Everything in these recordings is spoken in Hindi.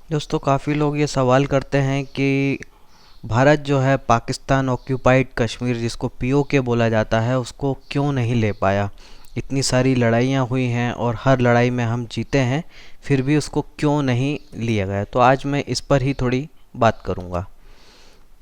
दोस्तों, काफ़ी लोग ये सवाल करते हैं कि भारत जो है पाकिस्तान ऑक्यूपाइड कश्मीर, जिसको पीओके बोला जाता है, उसको क्यों नहीं ले पाया। इतनी सारी लड़ाइयाँ हुई हैं और हर लड़ाई में हम जीते हैं, फिर भी उसको क्यों नहीं लिया गया। तो आज मैं इस पर ही थोड़ी बात करूँगा।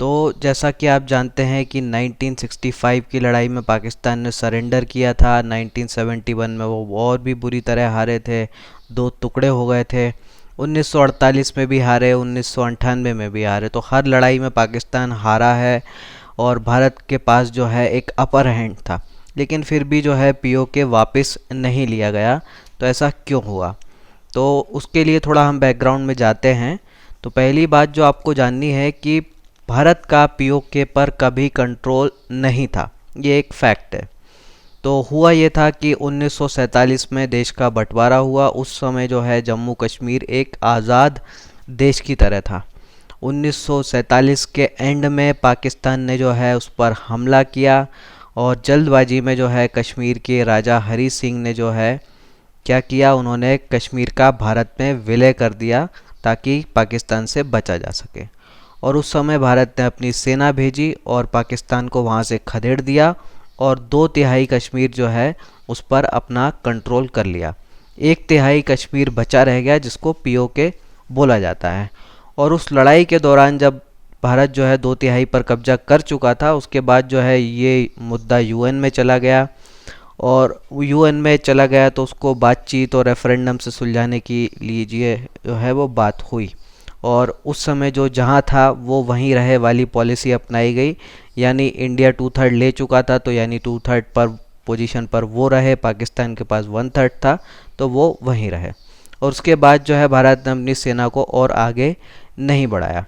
तो जैसा कि आप जानते हैं कि 1965 की लड़ाई में पाकिस्तान ने सरेंडर किया था। 1971 में वो और भी बुरी तरह हारे थे, दो टुकड़े हो गए थे। 1948 में भी हारे, 1998 में भी हारे। तो हर लड़ाई में पाकिस्तान हारा है और भारत के पास जो है एक अपर हैंड था। लेकिन फिर भी जो है पीओके वापस नहीं लिया गया। तो ऐसा क्यों हुआ? तो उसके लिए थोड़ा हम बैकग्राउंड में जाते हैं। तो पहली बात जो आपको जाननी है कि भारत का पीओके पर कभी कंट्रोल नहीं था, ये एक फैक्ट है। तो हुआ ये था कि 1947 में देश का बंटवारा हुआ। उस समय जो है जम्मू कश्मीर एक आज़ाद देश की तरह था। 1947 के एंड में पाकिस्तान ने जो है उस पर हमला किया और जल्दबाजी में जो है कश्मीर के राजा हरी सिंह ने जो है क्या किया, उन्होंने कश्मीर का भारत में विलय कर दिया ताकि पाकिस्तान से बचा जा सके। और उस समय भारत ने अपनी सेना भेजी और पाकिस्तान को वहाँ से खदेड़ दिया और 2/3 कश्मीर जो है उस पर अपना कंट्रोल कर लिया। 1/3 कश्मीर बचा रह गया, जिसको पीओके बोला जाता है। और उस लड़ाई के दौरान जब भारत जो है 2/3 पर कब्जा कर चुका था, उसके बाद जो है ये मुद्दा यूएन में चला गया। और यूएन में चला गया तो उसको बातचीत और रेफरेंडम से सुलझाने की लीजिए जो है वो बात हुई। और उस समय जो जहाँ था वो वहीं रहे वाली पॉलिसी अपनाई गई। यानी इंडिया 2/3 ले चुका था, तो यानी 2/3 पर पोजीशन पर वो रहे, पाकिस्तान के पास 1/3 था तो वो वहीं रहे। और उसके बाद जो है भारत ने अपनी सेना को और आगे नहीं बढ़ाया।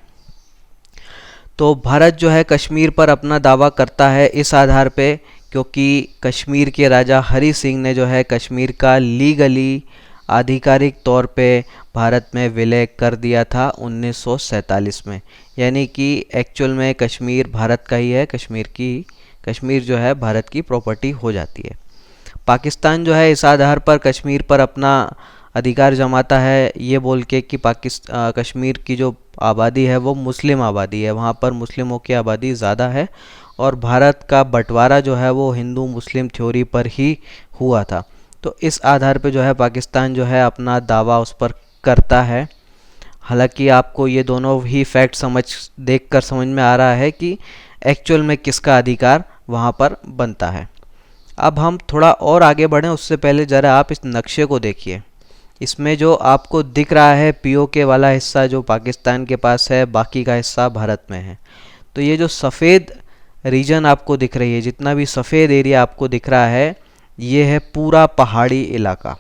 तो भारत जो है कश्मीर पर अपना दावा करता है इस आधार पे, क्योंकि कश्मीर के राजा हरी सिंह ने जो है कश्मीर का लीगली आधिकारिक तौर पे भारत में विलय कर दिया था 1947 में। यानी कि एक्चुअल में कश्मीर भारत का ही है, कश्मीर जो है भारत की प्रॉपर्टी हो जाती है। पाकिस्तान जो है इस आधार पर कश्मीर पर अपना अधिकार जमाता है, ये बोल के कि कश्मीर की जो आबादी है वो मुस्लिम आबादी है, वहाँ पर मुस्लिमों की आबादी ज़्यादा है। और भारत का बंटवारा जो है वो हिंदू मुस्लिम थ्योरी पर ही हुआ था। तो इस आधार पे जो है पाकिस्तान जो है अपना दावा उस पर करता है। हालांकि आपको ये दोनों ही फैक्ट देखकर समझ में आ रहा है कि एक्चुअल में किसका अधिकार वहाँ पर बनता है। अब हम थोड़ा और आगे बढ़ें उससे पहले ज़रा आप इस नक्शे को देखिए। इसमें जो आपको दिख रहा है पीओके वाला हिस्सा जो पाकिस्तान के पास है, बाकी का हिस्सा भारत में है। तो ये जो सफ़ेद रीजन आपको दिख रही है, जितना भी सफ़ेद एरिया आपको दिख रहा है, ये है पूरा पहाड़ी इलाका।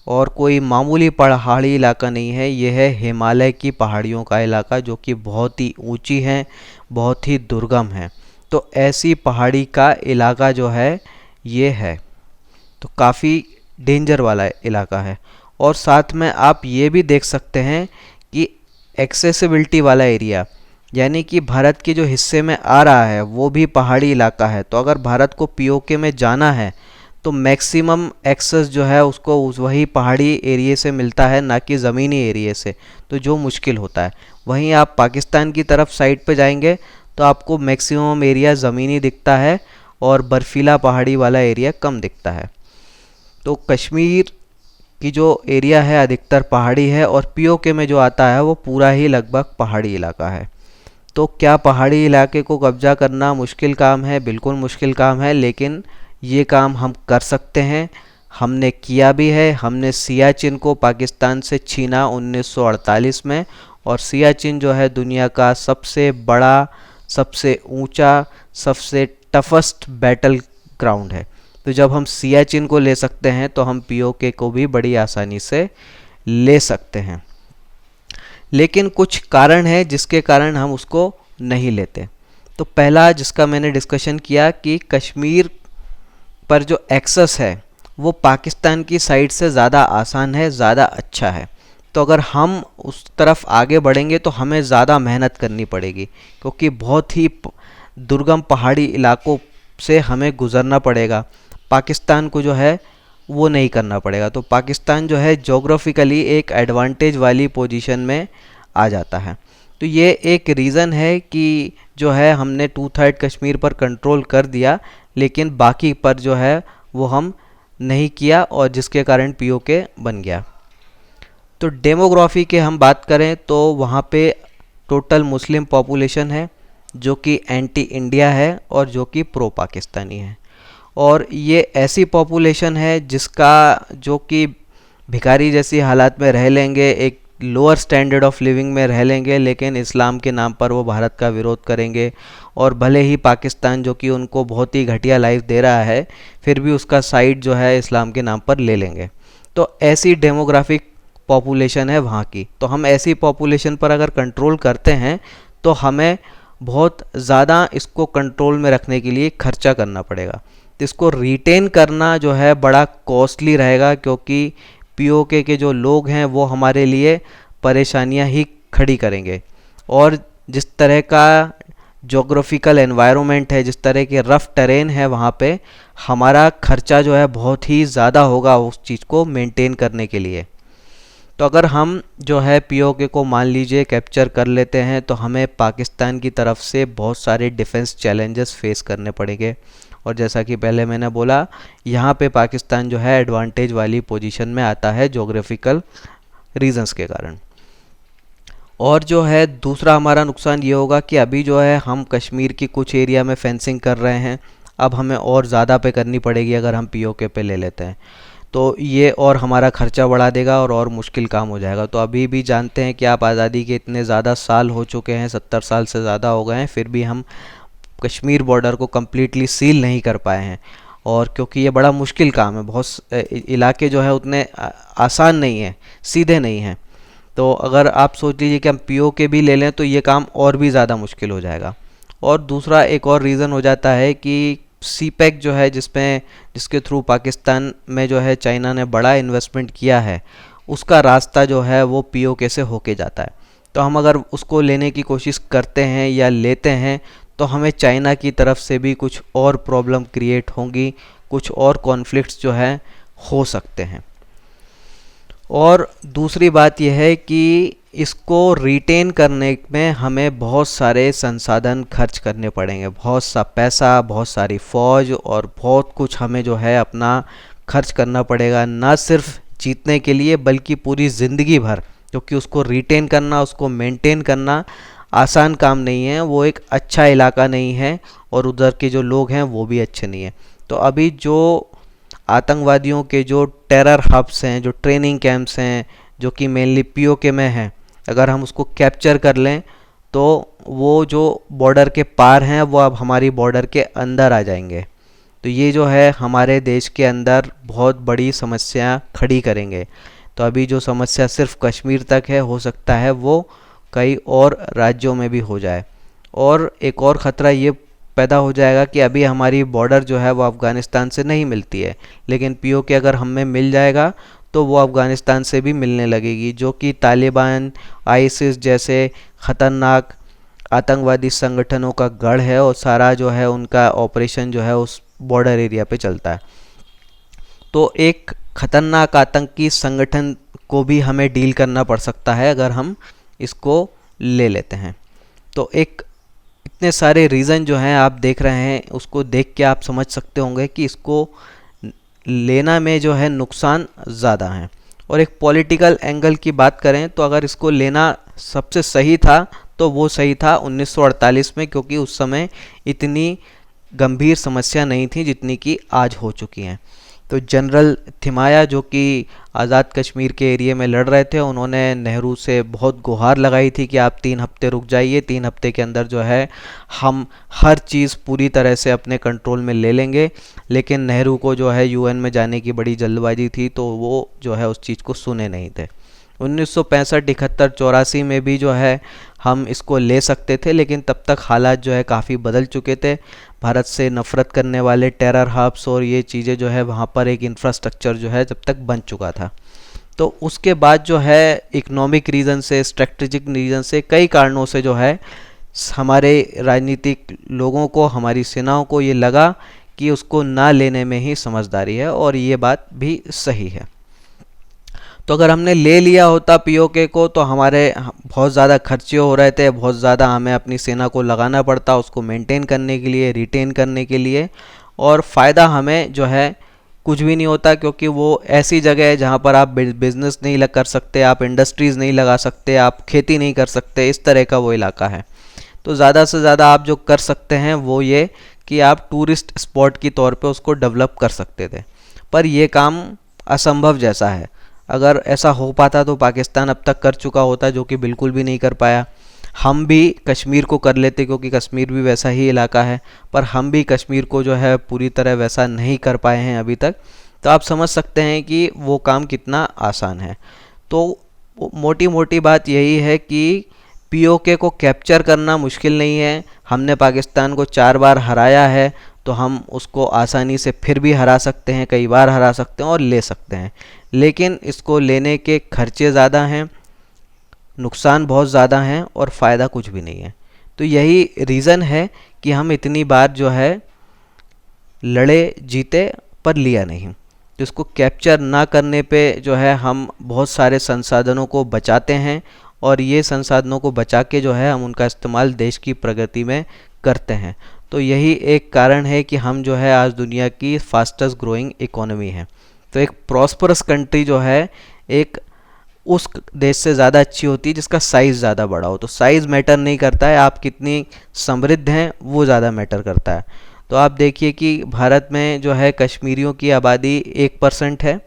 और कोई मामूली पहाड़ी इलाका नहीं है, ये है हिमालय की पहाड़ियों का इलाका, जो कि बहुत ही ऊंची है, बहुत ही दुर्गम है। तो ऐसी पहाड़ी का इलाका जो है ये है, तो काफ़ी डेंजर वाला इलाका है। और साथ में आप ये भी देख सकते हैं कि एक्सेसिबिलिटी वाला एरिया, यानी कि भारत के जो हिस्से में आ रहा है वो भी पहाड़ी इलाका है। तो अगर भारत को पीओके में जाना है तो मैक्सिमम एक्सेस जो है उसको वही पहाड़ी एरिया से मिलता है, ना कि ज़मीनी एरिया से, तो जो मुश्किल होता है। वहीं आप पाकिस्तान की तरफ साइड पे जाएंगे तो आपको मैक्सिमम एरिया ज़मीनी दिखता है और बर्फीला पहाड़ी वाला एरिया कम दिखता है। तो कश्मीर की जो एरिया है अधिकतर पहाड़ी है और पीओके में जो आता है वो पूरा ही लगभग पहाड़ी इलाका है। तो क्या पहाड़ी इलाके को कब्जा करना मुश्किल काम है? बिल्कुल मुश्किल काम है, लेकिन ये काम हम कर सकते हैं। हमने किया भी है। हमने सियाचिन को पाकिस्तान से छीना 1948 में। और सियाचिन जो है दुनिया का सबसे बड़ा, सबसे ऊंचा, सबसे टफेस्ट बैटल ग्राउंड है। तो जब हम सियाचिन को ले सकते हैं तो हम पीओके को भी बड़ी आसानी से ले सकते हैं। लेकिन कुछ कारण है जिसके कारण हम उसको नहीं लेते। तो पहला जिसका मैंने डिस्कशन किया कि कश्मीर पर जो एक्सेस है वो पाकिस्तान की साइड से ज़्यादा आसान है, ज़्यादा अच्छा है। तो अगर हम उस तरफ आगे बढ़ेंगे तो हमें ज़्यादा मेहनत करनी पड़ेगी, क्योंकि बहुत ही दुर्गम पहाड़ी इलाकों से हमें गुज़रना पड़ेगा। पाकिस्तान को जो है वो नहीं करना पड़ेगा। तो पाकिस्तान जो है जोग्राफिकली एक एडवांटेज वाली पोजीशन में आ जाता है। तो ये एक रीज़न है कि जो है हमने 2/3 कश्मीर पर कंट्रोल कर दिया, लेकिन बाकी पर जो है वो हम नहीं किया, और जिसके कारण पीओके बन गया। तो डेमोग्राफी के हम बात करें तो वहाँ पे टोटल मुस्लिम पॉपुलेशन है जो कि एंटी इंडिया है और जो कि प्रो पाकिस्तानी है। और ये ऐसी पॉपुलेशन है जिसका जो कि भिखारी जैसी हालात में रह लेंगे, एक लोअर स्टैंडर्ड ऑफ लिविंग में रह लेंगे, लेकिन इस्लाम के नाम पर वो भारत का विरोध करेंगे। और भले ही पाकिस्तान जो कि उनको बहुत ही घटिया लाइफ दे रहा है, फिर भी उसका साइड जो है इस्लाम के नाम पर ले लेंगे। तो ऐसी डेमोग्राफिक पॉपुलेशन है वहाँ की। तो हम ऐसी पॉपुलेशन पर अगर कंट्रोल करते हैं तो हमें बहुत ज़्यादा इसको कंट्रोल में रखने के लिए खर्चा करना पड़ेगा। तो इसको रिटेन करना जो है बड़ा कॉस्टली रहेगा, क्योंकि पीओके के जो लोग हैं वो हमारे लिए परेशानियां ही खड़ी करेंगे। और जिस तरह का जोग्राफिकल एनवायरनमेंट है, जिस तरह के रफ़ टेरेन है वहाँ पे, हमारा खर्चा जो है बहुत ही ज़्यादा होगा उस चीज़ को मेंटेन करने के लिए। तो अगर हम जो है पीओके को मान लीजिए कैप्चर कर लेते हैं तो हमें पाकिस्तान की तरफ से बहुत सारे डिफेंस चैलेंजेस फेस करने पड़ेंगे। और जैसा कि पहले मैंने बोला, यहाँ पे पाकिस्तान जो है एडवांटेज वाली पोजीशन में आता है जोग्राफिकल रीजंस के कारण। और जो है दूसरा हमारा नुकसान ये होगा कि अभी जो है हम कश्मीर की कुछ एरिया में फेंसिंग कर रहे हैं, अब हमें और ज़्यादा पे करनी पड़ेगी अगर हम पीओके पे ले लेते हैं। तो ये और हमारा खर्चा बढ़ा देगा और मुश्किल काम हो जाएगा। तो अभी भी जानते हैं कि आप आज़ादी के इतने ज़्यादा साल हो चुके हैं, 70 साल से ज़्यादा हो गए हैं, फिर भी हम कश्मीर बॉर्डर को कम्प्लीटली सील नहीं कर पाए हैं। और क्योंकि ये बड़ा मुश्किल काम है, बहुत इलाके जो है उतने आसान नहीं है, सीधे नहीं हैं। तो अगर आप सोच लीजिए कि हम पीओके भी ले लें तो ये काम और भी ज़्यादा मुश्किल हो जाएगा। और दूसरा एक और रीज़न हो जाता है कि सीपैक जो है जिसके थ्रू पाकिस्तान में जो है चाइना ने बड़ा इन्वेस्टमेंट किया है, उसका रास्ता जो है वो पीओके से होके जाता है। तो हम अगर उसको लेने की कोशिश करते हैं या लेते हैं तो हमें चाइना की तरफ से भी कुछ और प्रॉब्लम क्रिएट होंगी, कुछ और कॉन्फ्लिक्ट्स जो है हो सकते हैं। और दूसरी बात यह है कि इसको रिटेन करने में हमें बहुत सारे संसाधन खर्च करने पड़ेंगे, बहुत सा पैसा, बहुत सारी फ़ौज और बहुत कुछ हमें जो है अपना खर्च करना पड़ेगा, ना सिर्फ जीतने के लिए बल्कि पूरी ज़िंदगी भर, क्योंकि उसको रिटेन करना, उसको मेंटेन करना आसान काम नहीं है। वो एक अच्छा इलाका नहीं है और उधर के जो लोग हैं वो भी अच्छे नहीं हैं। तो अभी जो आतंकवादियों के जो टेरर हब्स हैं, जो ट्रेनिंग कैंप्स हैं, जो कि मेनली पीओके में हैं, अगर हम उसको कैप्चर कर लें तो वो जो बॉर्डर के पार हैं वो अब हमारी बॉर्डर के अंदर आ जाएंगे। तो ये जो है हमारे देश के अंदर बहुत बड़ी समस्या खड़ी करेंगे। तो अभी जो समस्या सिर्फ कश्मीर तक है, हो सकता है वो कई और राज्यों में भी हो जाए। और एक और ख़तरा ये पैदा हो जाएगा कि अभी हमारी बॉर्डर जो है वो अफ़गानिस्तान से नहीं मिलती है, लेकिन पीओके अगर हमें मिल जाएगा तो वो अफ़गानिस्तान से भी मिलने लगेगी, जो कि तालिबान, आईसिस जैसे ख़तरनाक आतंकवादी संगठनों का गढ़ है और सारा जो है उनका ऑपरेशन जो है उस बॉर्डर एरिया पे चलता है। तो एक ख़तरनाक आतंकी संगठन को भी हमें डील करना पड़ सकता है अगर हम इसको ले लेते हैं। तो एक इतने सारे रीज़न जो हैं आप देख रहे हैं, उसको देख के आप समझ सकते होंगे कि इसको लेना में जो है नुकसान ज़्यादा हैं। और एक पॉलिटिकल एंगल की बात करें तो अगर इसको लेना सबसे सही था तो वो सही था 1948 में, क्योंकि उस समय इतनी गंभीर समस्या नहीं थी जितनी कि आज हो चुकी हैं। तो जनरल थिमाया जो कि आज़ाद कश्मीर के एरिया में लड़ रहे थे, उन्होंने नेहरू से बहुत गुहार लगाई थी कि आप 3 हफ्ते रुक जाइए, 3 हफ्ते के अंदर जो है हम हर चीज़ पूरी तरह से अपने कंट्रोल में ले लेंगे। लेकिन नेहरू को जो है यूएन में जाने की बड़ी जल्दबाजी थी, तो वो जो है उस चीज़ को सुने नहीं थे। 1965, 71, 84 में भी जो है हम इसको ले सकते थे, लेकिन तब तक हालात जो है काफ़ी बदल चुके थे। भारत से नफ़रत करने वाले टेरर हब्स और ये चीज़ें जो है वहाँ पर एक इंफ्रास्ट्रक्चर जो है जब तक बन चुका था। तो उसके बाद जो है इकोनॉमिक रीज़न से, स्ट्रेटजिक रीज़न से, कई कारणों से जो है हमारे राजनीतिक लोगों को, हमारी सेनाओं को ये लगा कि उसको ना लेने में ही समझदारी है, और ये बात भी सही है। तो अगर हमने ले लिया होता पीओके को तो हमारे बहुत ज़्यादा खर्चे हो रहे थे, बहुत ज़्यादा हमें अपनी सेना को लगाना पड़ता उसको मेंटेन करने के लिए, रिटेन करने के लिए, और फ़ायदा हमें जो है कुछ भी नहीं होता, क्योंकि वो ऐसी जगह है जहाँ पर आप बिज़नेस नहीं लग कर सकते, आप इंडस्ट्रीज़ नहीं लगा सकते, आप खेती नहीं कर सकते, इस तरह का वो इलाका है। तो ज़्यादा से ज़्यादा आप जो कर सकते हैं वो ये कि आप टूरिस्ट स्पॉट की तौर पे उसको डेवलप कर सकते थे, पर ये काम असंभव जैसा है। अगर ऐसा हो पाता तो पाकिस्तान अब तक कर चुका होता, जो कि बिल्कुल भी नहीं कर पाया। हम भी कश्मीर को कर लेते, क्योंकि कश्मीर भी वैसा ही इलाका है, पर हम भी कश्मीर को जो है पूरी तरह वैसा नहीं कर पाए हैं अभी तक। तो आप समझ सकते हैं कि वो काम कितना आसान है। तो मोटी मोटी बात यही है कि पीओके को कैप्चर करना मुश्किल नहीं है। हमने पाकिस्तान को 4 बार हराया है, तो हम उसको आसानी से फिर भी हरा सकते हैं, कई बार हरा सकते हैं और ले सकते हैं। लेकिन इसको लेने के खर्चे ज़्यादा हैं, नुकसान बहुत ज़्यादा हैं और फ़ायदा कुछ भी नहीं है। तो यही रीज़न है कि हम इतनी बार जो है लड़े जीते पर लिया नहीं। तो इसको कैप्चर ना करने पे जो है हम बहुत सारे संसाधनों को बचाते हैं, और ये संसाधनों को बचा के जो है हम उनका इस्तेमाल देश की प्रगति में करते हैं। तो यही एक कारण है कि हम जो है आज दुनिया की फास्टेस्ट ग्रोइंग इकोनॉमी है। तो एक प्रॉस्परस कंट्री जो है एक उस देश से ज़्यादा अच्छी होती है जिसका साइज़ ज़्यादा बड़ा हो। तो साइज़ मैटर नहीं करता है, आप कितनी समृद्ध हैं वो ज़्यादा मैटर करता है। तो आप देखिए कि भारत में जो है कश्मीरियों की आबादी 1% है,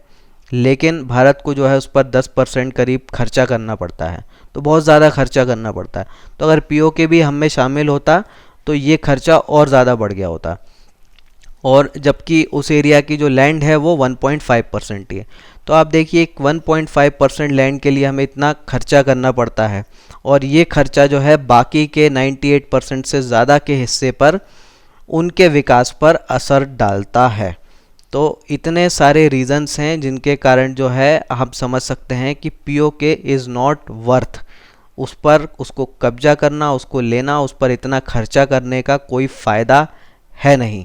लेकिन भारत को जो है उस पर 10% करीब खर्चा करना पड़ता है। तो बहुत ज़्यादा खर्चा करना पड़ता है। तो अगर पीओके भी हम में शामिल होता तो ये खर्चा और ज़्यादा बढ़ गया होता, और जबकि उस एरिया की जो लैंड है वो 1.5% ही है। तो आप देखिए 1.5% लैंड के लिए हमें इतना खर्चा करना पड़ता है, और ये खर्चा जो है बाकी के 98% से ज़्यादा के हिस्से पर उनके विकास पर असर डालता है। तो इतने सारे रीज़न्स हैं जिनके कारण जो है हम समझ सकते हैं कि पीओके इज़ नॉट वर्थ उस पर उसको कब्जा करना, उसको लेना, उस पर इतना खर्चा करने का कोई फ़ायदा है नहीं।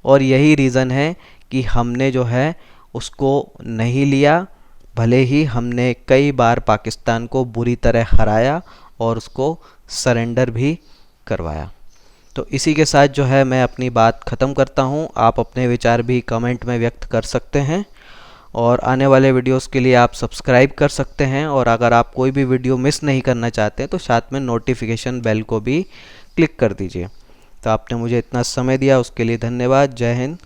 और यही रीज़न है कि हमने जो है उसको नहीं लिया, भले ही हमने कई बार पाकिस्तान को बुरी तरह हराया और उसको सरेंडर भी करवाया। तो इसी के साथ जो है मैं अपनी बात ख़त्म करता हूँ। आप अपने विचार भी कमेंट में व्यक्त कर सकते हैं, और आने वाले वीडियोस के लिए आप सब्सक्राइब कर सकते हैं, और अगर आप कोई भी वीडियो मिस नहीं करना चाहते तो साथ में नोटिफिकेशन बेल को भी क्लिक कर दीजिए। तो आपने मुझे इतना समय दिया उसके लिए धन्यवाद। जय हिंद,